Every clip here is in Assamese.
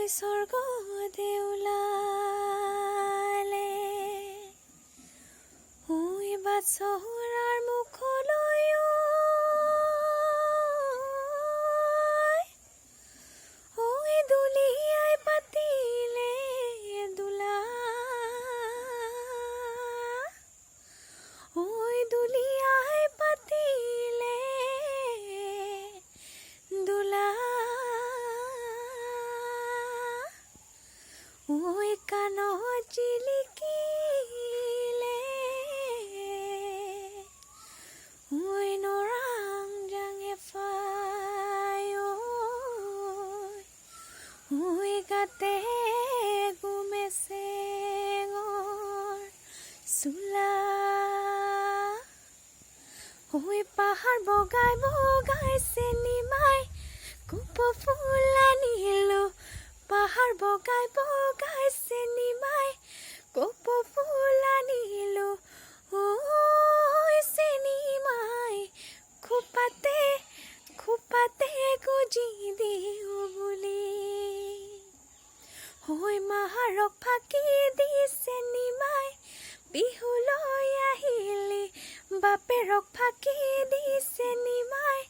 স্বৰ্গ দেউলালে ঐ বাছৰাৰ মুখলৈ ঐ দুলিয়াই পাতিলে দোলা ঐ দুলিয়াই পাতিলে দোলা ঐ কাণত জিলিকিলে ঐ নৰাং জাঙে ফাই ঐ গাতে গুমেছে চোলা ঐ পাহাৰ বগাই বগাই চেনিমাই কোপ ফুল আনিলো পাহাৰ বগাই বগাই চেনিমাই কোপ ফুল আনিলো ঐ চেনিমাই খোপাতে খোপাতে গুজি দিও বুলি ঐ মাহাৰক ফাঁকি দি চেনিমাই বিহুলৈ আহিলি বাপেৰক ফাঁকি দি চেনিমাই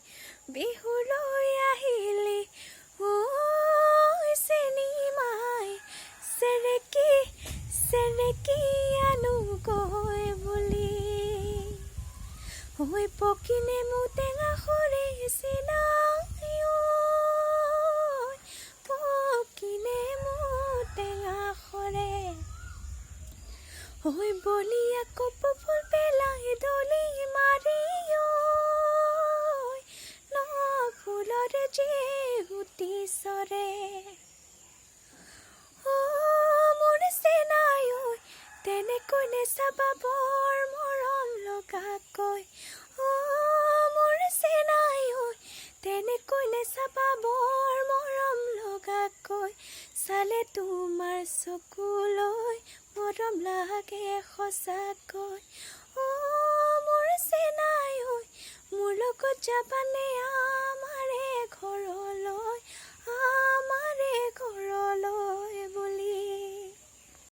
বিহুলৈ আহিলি ঐ চেনিমাই চেৰেকি চেৰেকি আনো গৈ বুলি ঐ পকিনে মু টেঙা সৰিছিলা পকিনে মু টেঙা সৰে ঐ বলিয়া কপ ফুল পেলাই দলি মাৰি ন ফুলৰ জেহুতি চৰে মোৰ চেনাই তেনেকৈ নেচাবা বৰ মৰম লগাকৈ মোৰ চেনাই তেনেকৈ নেচাবা বৰ মৰম লগাকৈ চালে তোমাৰ চকুলৈ মৰম লাগে সঁচাকৈ মোৰ চেনাই মোৰ লগত যাবানে